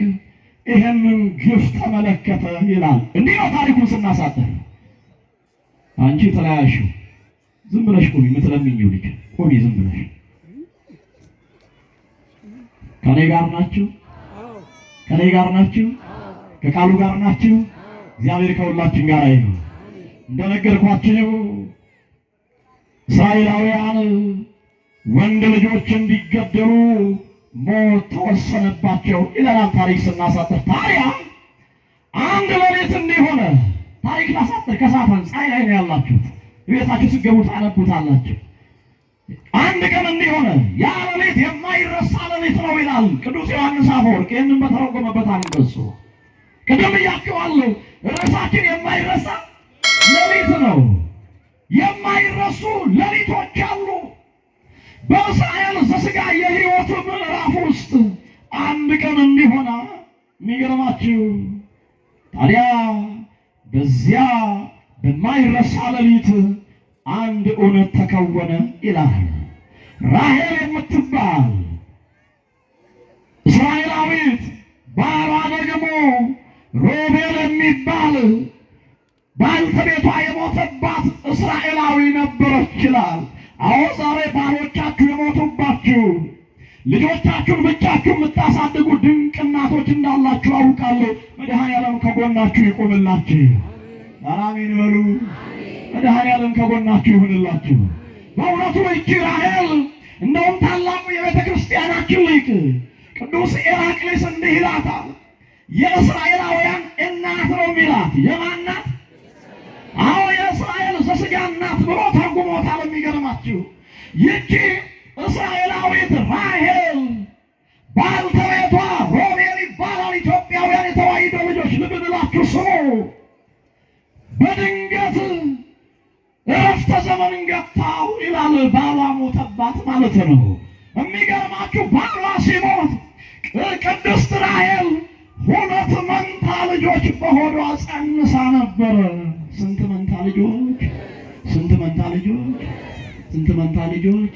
ይህንን ግፍ ተመለከተ ይላል። እንዲህ ነው ታሪኩን ስናሳጥር። አንቺ ተለያሽው ዝም ብለሽ ቁሚ፣ የምትለምኚው ልጅ ቁሚ ዝም ብለሽ። ከኔ ጋር ናችሁ? ከኔ ጋር ናችሁ? ከቃሉ ጋር ናችሁ? እግዚአብሔር ከሁላችን ጋር ይሁን። እንደነገርኳችሁ እስራኤላውያን ወንድ ልጆች እንዲገደሉ ሞት ተወሰነባቸው ይለናል ታሪክ ስናሳጥር። ታዲያ አንድ ሌሊት እንዲሆነ ታሪክ ላሳጥር። ከሰዓት ፀሐይ ላይ ነው ያላችሁት፣ ቤታችሁ ስትገቡ ታነቡታላችሁ። አንድ ቀን እንዲሆነ ያ ሌሊት የማይረሳ ሌሊት ነው ይላል ቅዱስ ዮሐንስ አፈወርቅ። ይህንን በተረጎመበት አንበሱ ቅድም እያቸዋለሁ። ርዕሳችን የማይረሳ ሌሊት ነው። የማይረሱ ሌሊቶች አሉ በእስራኤል ዘሥጋ የሕይወት ምዕራፍ ውስጥ። አንድ ቀን እንዲሆነ የሚገርማችሁ ታዲያ በዚያ በማይረሳ ሌሊት አንድ እውነት ተከወነ ይላል። ራሔል የምትባል እስራኤላዊት ባሏ ደግሞ ሮቤል የሚባል ባልተቤቷ የሞተባት እስራኤላዊ ነበረች ይላል። አዎ ዛሬ ባሎቻችሁ የሞቱባችሁ ልጆቻችሁን ብቻችሁ የምታሳድጉ ድንቅ እናቶች እንዳላችሁ አውቃለሁ። መድኃኔዓለም ከጎናችሁ ይቆምላችሁ። አሜን በሉ። መድኃኔዓለም ከጎናችሁ ይሁንላችሁ። በእውነቱ ይህች ራሔል እንደውም ታላቁ የቤተ ክርስቲያናችን ሊቅ ቅዱስ ኤራቅሊስ እንዲህ ይላታል። የእስራኤላውያን እናት ነው የሚላት። የማን ናት? አዎ የእስራኤል ዘሥጋ እናት ብሎ ተርጉሞታል። የሚገርማችሁ ይህቺ እስራኤላዊት ራሔል ባልተቤቷ ሮቤል ይባላል። ኢትዮጵያውያን የተዋሕዶ ልጆች ልብ ብላችሁ ስሙ። በድንገት እረፍተ ዘመን ገፋው ይላል። ባሏ ሞተባት ማለት ነው። የሚገርማችሁ ባሏ ሲሞት ቅድስት ራሔል ሁለት መንታ ልጆች በሆዷ ጸንሳ ነበረ። ስንት መንታ ልጆች? ስንት መንታ ልጆች? ስንት መንታ ልጆች?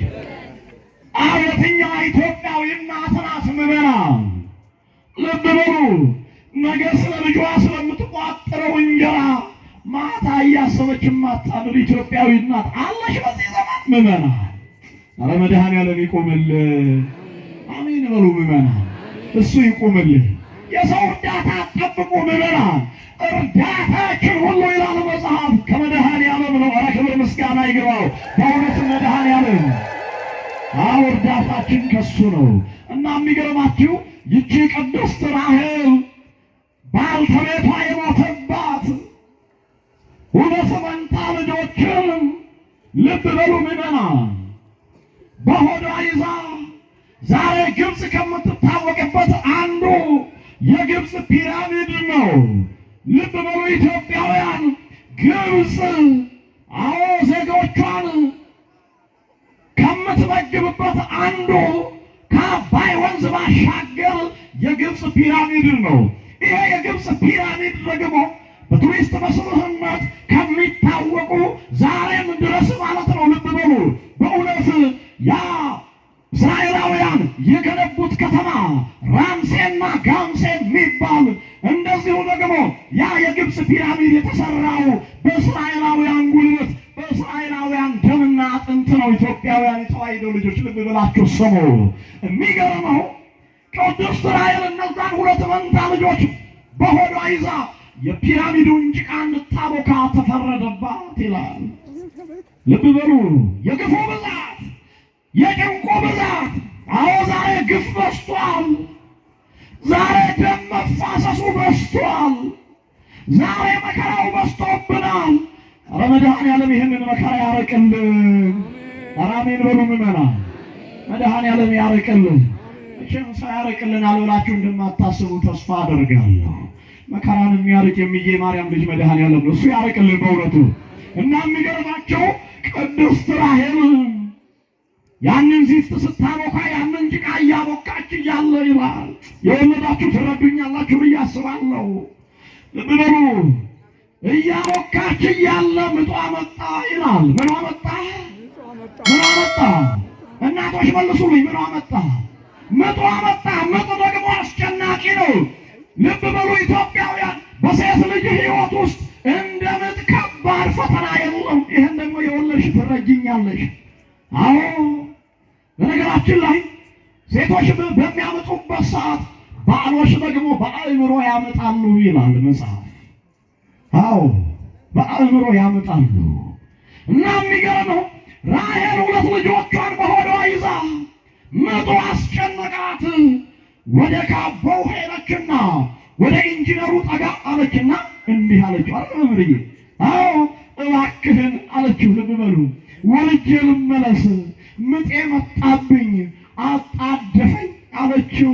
የትኛዋ ኢትዮጵያዊ እናት ናት? ምዕመናን ልብ በሉ። ነገ ስለ ልጇ ስለምትቋጥረው እንጀራ ማታ እያሰበች የማታድር ኢትዮጵያዊ እናት አለሽ በዚህ ዘመን ምዕመናን። ኧረ መድኃኔዓለም ይቁምልን። አሜን በሉ ምዕመናን። እሱ ይቁምልን። የሰው እርዳታ አትጠብቁ ምዕመናን፣ እርዳታችን ሁሉ ይላል መጽሐፍ ከመድኃኔዓለም ነው። ኧረ ክብር ምስጋና ይግባው በእውነት መድኃኔዓለም። አዎ እርዳታችን ከሱ ነው። እና የሚገርማችሁ ይቺ ቅድስት ራሔል ባልተቤቷ የሞተባት ሁለት መንታ ልጆችን ልብ በሉ ምዕመናን በሆዷ ይዛ ዛሬ ግብፅ ከምትታወቅበት አንዱ የግብፅ ፒራሚድ ነው። ልብ በሉ ኢትዮጵያውያን፣ ግብፅ አዎ ዜጎቿን ከምትመግብበት አንዱ ከአባይ ወንዝ ባሻገር የግብፅ ፒራሚድ ነው። ይሄ የግብፅ ፒራሚድ ደግሞ በቱሪስት መስህብነት ከሚታወቁ ዛሬም ድረስ ማለት ነው። ልብ በሉ በእውነት ያ እስራኤላውያን የገነቡት ከተማ ራምሴና ጋምሴ የሚባል እንደዚሁ ደግሞ ያ የግብፅ ፒራሚድ የተሰራው በእስራኤላውያን ጉልበት በእስራኤላውያን ደምና አጥንት ነው። ኢትዮጵያውያን የተዋሕዶ ልጆች ልብ ብላችሁ ስሙ። የሚገርመው ቅድስት ራሔል እነዛን ሁለት መንታ ልጆች በሆዷ ይዛ የፒራሚዱን ጭቃ እንድታቦካ ተፈረደባት ይላል። ልብ በሉ የግፉ ብዛት፣ የጭንቁ ብዛት። አዎ ዛሬ ግፍ በዝቷል። ዛሬ ደም መፋሰሱ በዝቷል። ዛሬ መከራው በዝቶብናል። ኧረ መድኃኔዓለም ይህንን መከራ ያርቅልን። ኧረ አሜን በሉ ምዕመናን። መድኃኔዓለም ያርቅልን። መቼም ሳያርቅልን አልብላችሁ እንደማታስቡ ተስፋ አደርጋለሁ። መከራን የሚያርቅ የሚዬ ማርያም ልጅ መድኃኔዓለም ነው። እሱ ያርቅልን በእውነቱ። እና የሚገርማቸው ቅድስት ራሔል ያንን ዚፍት ስታቦካ ያንን ጭቃ እያቦካች እያለ ይላል የወለዳችሁ ትረዱኛላችሁ ብዬ አስባለሁ። ልብ በሉ እያቦካች እያለ ምጧ መጣ ይላል። ምኗ መጣ? ምኗ መጣ? እናቶች መልሱልኝ። ምኗ መጣ? ምጧ መጣ። ምጥ ደግሞ አስጨናቂ ነው። ልብ በሉ ኢትዮጵያውያን፣ በሴት ልጅ ሕይወት ውስጥ እንደ ምጥ ከባድ ፈተና የለም። ይህን ደግሞ የወለድሽ ትረጅኛለሽ። አዎ በነገራችን ላይ ሴቶች በሚያመጡበት ሰዓት ባሎች ደግሞ በአእምሮ ያመጣሉ ይላል መጽሐፍ። አዎ በአእምሮ ያመጣሉ። እና የሚገርመው ራሔል ሁለት ልጆቿን በሆዷ ይዛ ምጡ አስጨነቃት። ወደ ካቦው ሄደችና ወደ ኢንጂነሩ ጠጋ አለችና እንዲህ አለችው። አረምርዬ አዎ እባክህን አለችው። ልብ በሉ ወልጄ ልመለስ፣ ምጤ መጣብኝ፣ አጣደፈኝ አለችው።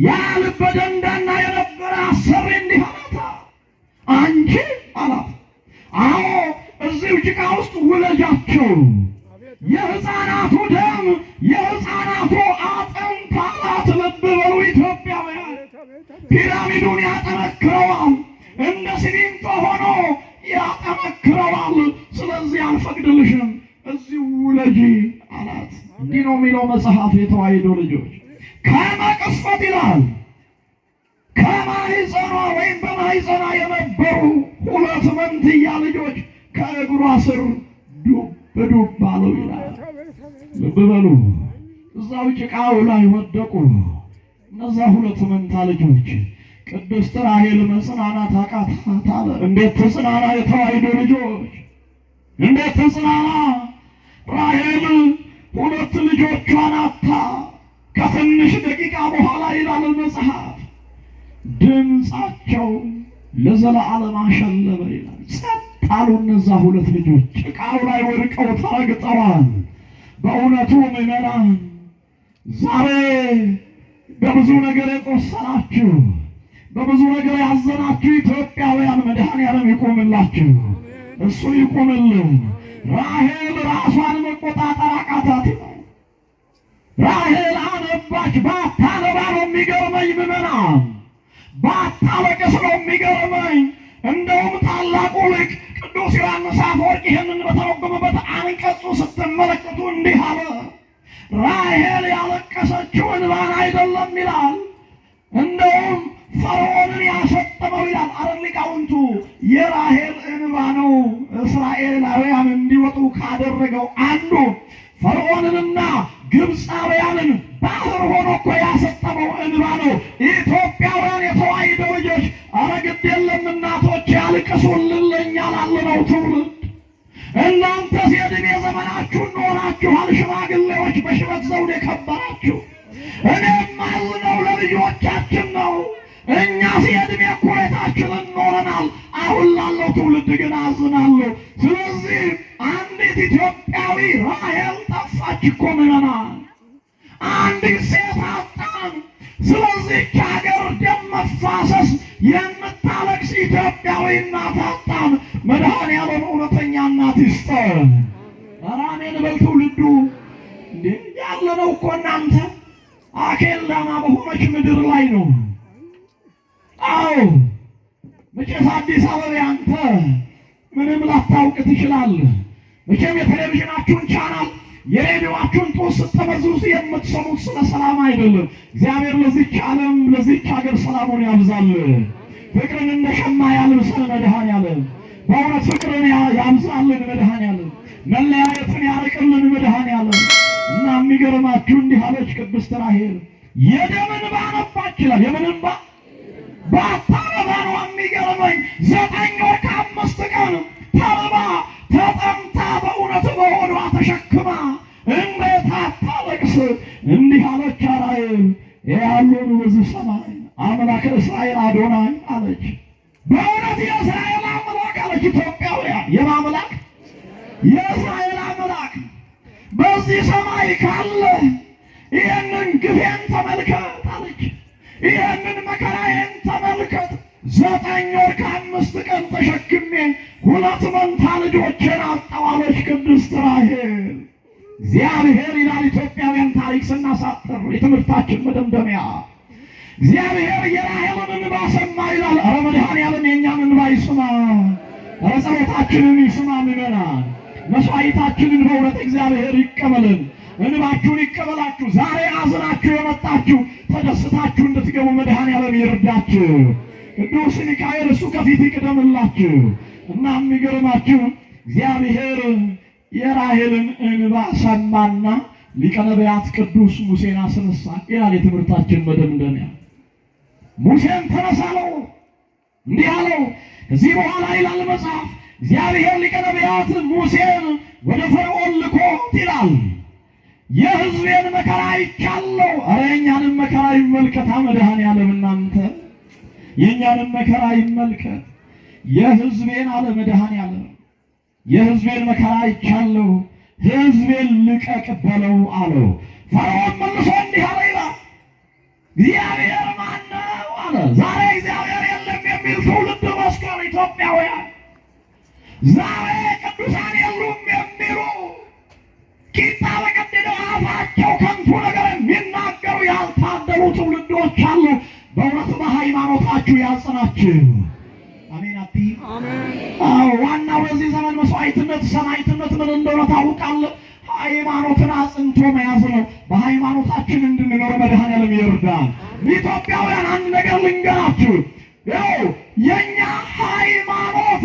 ያ ልበ ደንዳና የነበረ አሰሪ እንዲህ አላት፣ አንቺ አላት፣ አዎ እዚሁ ጭቃ ውስጥ ውለጃቸው፣ የሕፃናቱ ደም የሕፃናቱ አጥንት አላት። ልብ በሉ ኢትዮጵያውያን፣ ፒራሚዱን ያጠነክረዋል፣ እንደ ሲሚንቶ ሆኖ ያጠነክረዋል። ስለዚህ አልፈቅድልሽም፣ እዚሁ ውለጂ አላት። እንዲህ ነው የሚለው መጽሐፍ። የተዋሕዶ ልጆች ከመቅስፈት ይላል ከማህፀኗ ወይም በማህፀኗ የነበሩ ሁለት መንትያ ልጆች ከእግሯ ስር ዱብ ዱብ አለው ይላል። ልብ በሉ እዛው ጭቃው ላይ ወደቁ እነዛ ሁለት መንታ ልጆች። ቅድስት ራሔል መጽናናት አቃታት አለ። እንዴት ትጽናና? የተዋሕዶ ልጆች እንዴት ትጽናና? ራሔል ሁለት ልጆቿን አታ ከትንሽ ደቂቃ በኋላ ይላል መጽሐፍ ድምፃቸው ለዘላለም አሸለበ ይላል። ጸጥ አሉ እነዛ ሁለት ልጆች። ጭቃው ላይ ወድቀው ተረግጠዋል። በእውነቱ ምዕመናን ዛሬ በብዙ ነገር የቆሰላችሁ በብዙ ነገር ያዘናችሁ ኢትዮጵያውያን መድኃኔዓለም ይቆምላችሁ፣ እሱ ይቆምልን። ራሔል ራሷን መቆጣጠር አቃታት። ራሔል አነባች። ባታነባ ነው የሚገርመኝ ምዕመናን፣ ባታለቅስ ነው የሚገርመኝ። እንደውም ታላቁ ሊቅ ቅዱስ ዮሐንስ አፈወርቅ ይህንን በተረጎመበት አንቀጹ ስትመለከቱ እንዲህ አለ፣ ራሔል ያለቀሰችው እንባን አይደለም ይላል፣ እንደውም ፈርዖንን ያሰጠመው ይላል። አረ ሊቃውንቱ የራሔል እንባ ነው እስራኤላውያን እንዲወጡ ካደረገው አንዱ ፈርዖንንና ግብፃውያንን ባህር ሆኖ እኮ ያሰጠመው እንባ ነው። ኢትዮጵያውያን አልቅሱልን ለእኛ ላለነው ትውልድ። እናንተስ የዕድሜ ዘመናችሁን ኖራችኋል፣ ሽማግሌዎች በሽበት ዘውድ የከበራችሁ። እኔም ማዝነው ለልጆቻችን ነው። እኛስ የዕድሜ እኩሌታችንን ኖረናል። አሁን ላለው ትውልድ ግን አዝናለሁ። ስለዚህ አንዲት ኢትዮጵያዊ ራሔል ጠፋች እኮ ምዕመናን፣ አንዲት ሴት አጣን። ስለዚህ ሀገር ደም መፋሰስ የምታለቅስ ኢትዮጵያዊ እናት አጣን። መድኃኔዓለም እውነተኛ እናት ይስጠን። ኧረ አሜን በል ትውልዱ። እንዴ ያለነው እኮ እናንተ አኬልዳማ በሆነች ምድር ላይ ነው። አዎ መቼስ አዲስ አበባ አንተ ምንም ላታውቅ ትችላለህ። መቼም የቴሌቪዥናችሁን ቻናል የሬዲዮአችሁን ጦስ ስትመዝዙ የምትሰሙት ስለ ሰላም አይደለም። እግዚአብሔር ለዚች ዓለም ለዚች ሀገር ሰላሙን ያብዛል። ፍቅርን እንደ ሸማ ያልብሰን መድኃኔዓለም። በእውነት ፍቅርን ያብዛልን መድኃኔዓለም። መለያየትን ያርቅልን መድኃኔዓለም። እና የሚገርማችሁ እንዲህ አለች ቅድስት ራሔል። የደም እንባ ነባች ይላል። የምን እንባ? ባታረባ ነው የሚገርመኝ። 9 ወር ከ5 ቀን ተርባ ተጠምታ በእውነት በሆዷ ተሸክማ እንዴት አታለቅስ? እንዲህ አለች ራሔል ያሉን በዚህ ሰማይ አምላከ እስራኤል አዶናይ አለች። በእውነት የእስራኤል አምላክ አለች። ኢትዮጵያውያን የማምላክ የእስራኤል አምላክ በዚህ ሰማይ ካለ ይህንን ግፌን ተመልከት አለች። ይህንን መከራዬን ተመልከት። 9 ወር ከ5 ቀን ተሸክሜ 2 መንታ ልጆችን አጣሁ አለች ቅድስት ራሔል። እግዚአብሔር ይላል ኢትዮጵያውያን ታሪክ ስናሳጥር የትምህርታችን መደምደሚያ እግዚአብሔር የራሔልን እንባ ሰማ ይላል። ኧረ መድኃኔዓለም የእኛን እንባ ይስማ። ኧረ ጸሎታችንን ይስማ። ምዕመናን መስዋዕታችንን በእውነት እግዚአብሔር ይቀበልን። እንባችሁን ይቀበላችሁ። ዛሬ አዝናችሁ የመጣችሁ ተደስታችሁ እንድትገቡ መድኃኔዓለም ይርዳችሁ። ቅዱስ ሚካኤል እሱ ከፊት ይቅደምላችሁ። እና የሚገርማችሁ እግዚአብሔር የራሔልን እንባ ሰማና ሊቀ ነቢያት ቅዱስ ሙሴን አስነሳ ይላል የትምህርታችን መደምደሚያ። ሙሴን ተነሳለው እንዲህ አለው። ከዚህ በኋላ ይላል መጽሐፍ እግዚአብሔር ሊቀ ነቢያት ሙሴን ወደ ፈርዖን ልኮት ይላል የሕዝቤን መከራ አይቻለሁ። ኧረ የእኛንም መከራ ይመልከታ መድኃኔዓለም። እናንተ የእኛንም መከራ ይመልከት። የሕዝቤን አለ መድኃኔዓለም የሕዝቤን መከራ አይቻለሁ፣ ሕዝቤን ልቀቅ በለው አለው። ፈርዖን መልሶ እንዲህ አለ ይላል እግዚአብሔር ማን ነው አለ። ዛሬ እግዚአብሔር የለም የሚል ትውልድ መስከር ኢትዮጵያውያን። ዛሬ ቅዱሳን የሉም የሚሉ ቂጣ በቀደደው አፋቸው ከንቱ ነገር የሚናገሩ ያልታደሉ ትውልዶች አሉ። በእውነት በሃይማኖታችሁ ያጽናችሁ። አሜን አቲ አሜን። ዋናው በዚህ ዘመን መስዋዕትነት ሰማዕትነት ምን እንደሆነ ታውቃለህ? ሃይማኖትን አጽንቶ መያዝ ነው። በሃይማኖታችን እንድንኖር መድኃኔዓለም ይርዳን። ኢትዮጵያውያን አንድ ነገር ልንገራችሁ። ያው የኛ ሃይማኖት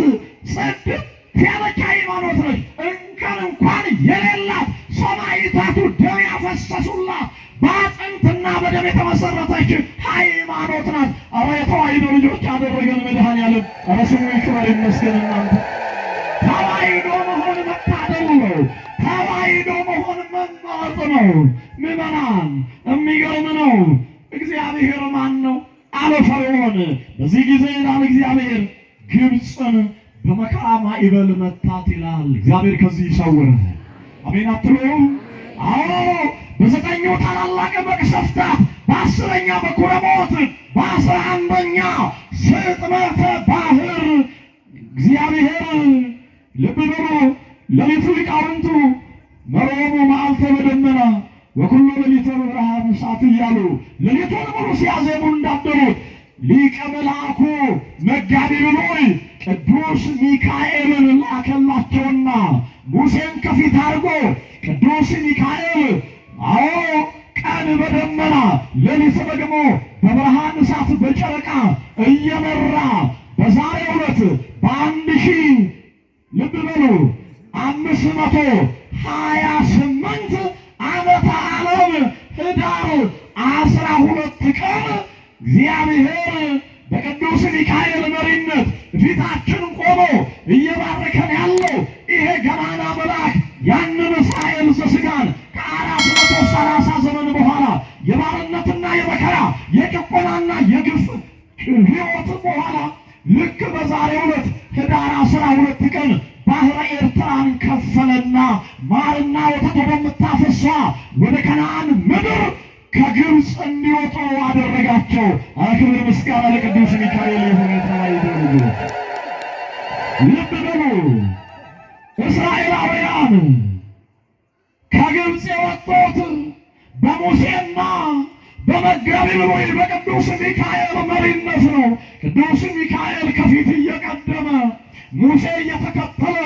ጽድት ያለች ሃይማኖት ነች። እንኳን የሌላት ሰማዕታቱ ደም ያፈሰሱላት በአጥንትና በደም የተመሰረተች ሃይማኖት ናት። ኧረ የተዋሕዶ ልጆች ያደረገን መድኃኔዓለም ኧረ ስሙ ይክበር ይመስገን። እናንተ ተዋሕዶ መሆን መታደል ነው። ተዋሕዶ መሆን መመረጥ ነው። ምዕመናን የሚገርም ነው። እግዚአብሔር ማን ነው አለ ፈርዖን። በዚህ ጊዜ ይላል እግዚአብሔር ግብፅን በመከራ ማዕበል መታት ይላል። እግዚአብሔር ከዚህ ይሰውረን። አሜን አትሉም? አዎ በ9 ታላላቅ መቅሰፍታት፣ በ10ኛ በኵረ ሞት፣ በ11ኛ ስጥመተ ባህር እግዚአብሔር ልብ በሉ። ሌሊቱ ሊቃውንቱ መሮሙ መዓልተ በደመና ወኩሎ ሌሊተ በብርሃን እሳት እያሉ ሌሊቱን ሙሉ ሲያዜሙ እንዳደሩት ሊቀ መልአኩ መጋቢ ብሉይ ቅዱስ ሚካኤልን ላከላቸውና ሙሴን ከፊት አድርጎ ቅዱስ ሚካኤል አዎ ቀን በደመና ሌሊት ደግሞ በብርሃን እሳት በጨረቃ እየመራ በዛሬው ዕለት በ1000 ልብ በሉ 528 ዓመተ ዓለም ኅዳር 12 ቀን እግዚአብሔር በቅዱስ ሚካኤል መሪነት ፊታችን እየባረከን ያለው ይሄ ገናና መልአክ ያንን እስራኤል ዘሥጋን ከ430 ዘመን በኋላ የባርነትና የመከራ የጭቆናና የግፍ ሕይወት በኋላ ልክ በዛሬው ዕለት ኅዳር 12 ቀን ባህረ ኤርትራን ከፈለና ማርና ወተት ወደምታፈስዋ ወደ ከነዓን ምድር ከግብፅ እንዲወጡ አደረጋቸው። ክብር ምስጋና ለቅዱስ ሚካኤል ይሁን። ተባይደሉ ልብ በሉ። እስራኤላውያን ከግብፅ የወጡት በሙሴና በመጋቢ ብሉይ በቅዱስ ሚካኤል መሪነት ነው። ቅዱስ ሚካኤል ከፊት እየቀደመ ሙሴ እየተከተለ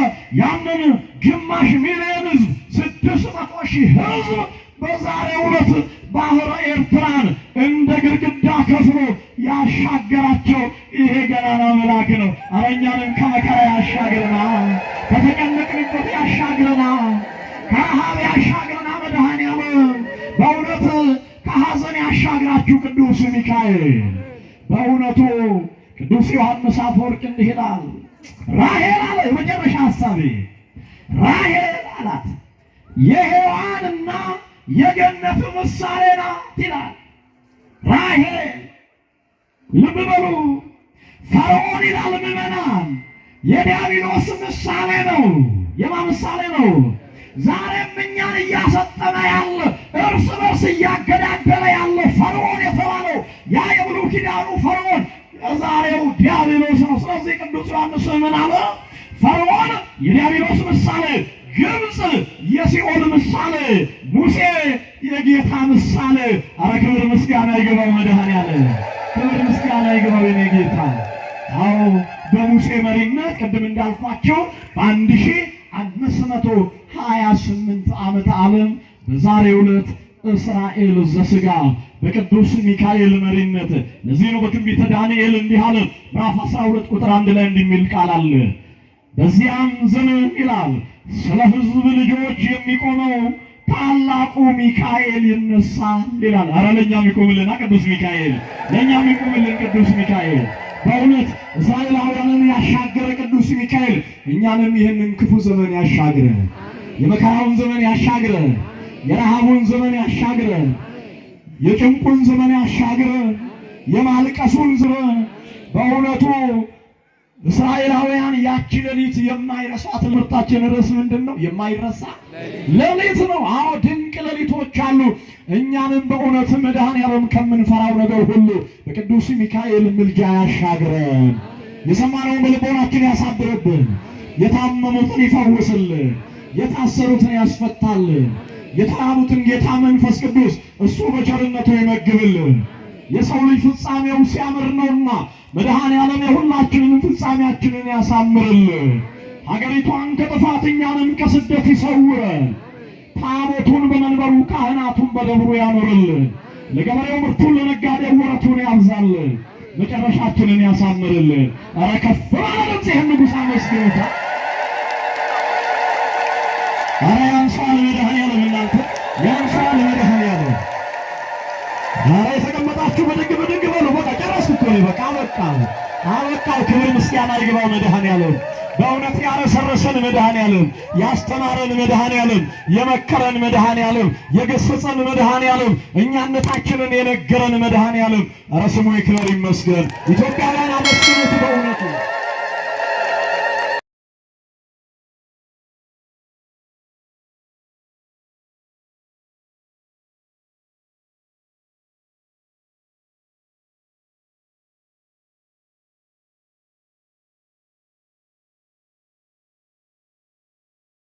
ያንን ግማሽ ሚሊዮን ሕዝብ 600,000 ሕዝብ በዛሬው ዕለት ባህረ ኤርትራን እንደ ግድግዳ ከፍሎ ያሻገራቸው ይሄ ገናና መልአክ ነው። እኛንም ከመከራ ያሻግረና፣ ከተጨነቅንበት ያሻግረና፣ ከረሃብ ያሻግረና። መድኃኔዓለም በእውነት ከሐዘን ያሻግራችሁ ቅዱስ ሚካኤል። በእውነቱ ቅዱስ ዮሐንስ አፈወርቅ እንዲህ ይላል። ራሔል አለ የመጨረሻ ሐሳቤ ራሔል አላት የሔዋንና የገነት ምሳሌ ናት ይላል። ራሔል ልብ በሉ። ፈርዖን ይላል ምዕመናን የዲያብሎስ ምሳሌ ነው። የማ ምሳሌ ነው? ዛሬም እኛን እያሰጠመ ያለ እርስ በርስ እያገዳደለ ያለ ፈርዖን የተባለው ያ የብሉይ ኪዳኑ ፈርዖን የዛሬው ዲያብሎስ ነው። ስለዚህ ቅዱስ ዮሐንስ ምን አለ? ፈርዖን የዲያብሎስ ምሳሌ፣ ግብፅ የሲኦል ምሳሌ፣ ሙሴ የጌታ ምሳሌ። ኧረ ክብር ምስጋና ይግባው መድኃኔዓለም፣ ክብር ምስጋና ይግባው የኔ ጌታ። አዎ በሙሴ መሪነት ቅድም እንዳልኳቸው በ1528 ዓመተ ዓለም በዛሬው ዕለት እስራኤል ዘሥጋ በቅዱስ ሚካኤል መሪነት። ለዚህ ነው በትንቢተ ዳንኤል እንዲህ አለ። ምዕራፍ 12 ቁጥር 1 ላይ እንዲሚል ቃል አለ። በዚያም ዘመን ይላል ስለ ሕዝብ ልጆች የሚቆመው ታላቁ ሚካኤል ይነሳል ይላል። ኧረ ለእኛም ይቆምልን ቅዱስ ሚካኤል፣ ለእኛም ይቆምልን ቅዱስ ሚካኤል። በእውነት እስራኤላውያንን ያሻገረ ቅዱስ ሚካኤል እኛንም ይህንን ክፉ ዘመን ያሻግረን፣ የመከራውን ዘመን ያሻግረን፣ የረሃቡን ዘመን ያሻግረን፣ የጭንቁን ዘመን ያሻግረን፣ የማልቀሱን ዘመን። በእውነቱ እስራኤላውያን ያቺ ሌሊት የማይረሳት ትምህርታችን ርዕስ ምንድን ነው? የማይረሳ ሌሊት ነው። አዎ ድንቅ ሌሊቶች አሉ። እኛንም በእውነት መድኃኔዓለም ከምንፈራው ነገር ሁሉ በቅዱስ ሚካኤል ምልጃ ያሻግረን፣ የሰማነውን በልቦናችን ያሳድርብን፣ የታመሙትን ይፈውስልን፣ የታሰሩትን ያስፈታልን፣ የተራቡትን ጌታ መንፈስ ቅዱስ እሱ በቸርነቱ ይመግብልን። የሰው ልጅ ፍጻሜው ሲያምር ነውና መድኃኔዓለም የሁላችንን ፍጻሜያችንን ያሳምርልን። ሀገሪቷን ከጥፋት እኛንም ከስደት ይሰውረን። ታቦቱን በመንበሩ ካህናቱን በደብሩ ያኖርልን። ለገበሬው ምርቱን ለነጋዴው ወረቱን ያብዛልን። መጨረሻችንን ያሳምርልን። ኧረ ከፍ ባለ ድምፅ ይህን ንጉሥ አመስግኑታ። ኧረ ያንሳል መድኃኔዓለም፣ እናንተ ያንሳል መድኃኔዓለም። ኧረ የተቀመጣችሁ ብድግ ብድግ በሉ። በቃ ጨረስኩ እኮ በቃ አበቃው። ክብር ምስጋና ይግባው መድኃኔዓለም። በእውነት ያረሰረሰን መድኃኔዓለም፣ ያስተማረን መድኃኔዓለም፣ የመከረን መድኃኔዓለም፣ የገሰጸን መድኃኔዓለም፣ እኛነታችንን የነገረን መድኃኔዓለም። ኧረ ስሙ ይክበር ይመስገን። ኢትዮጵያውያን አመስግኑት በእውነቱ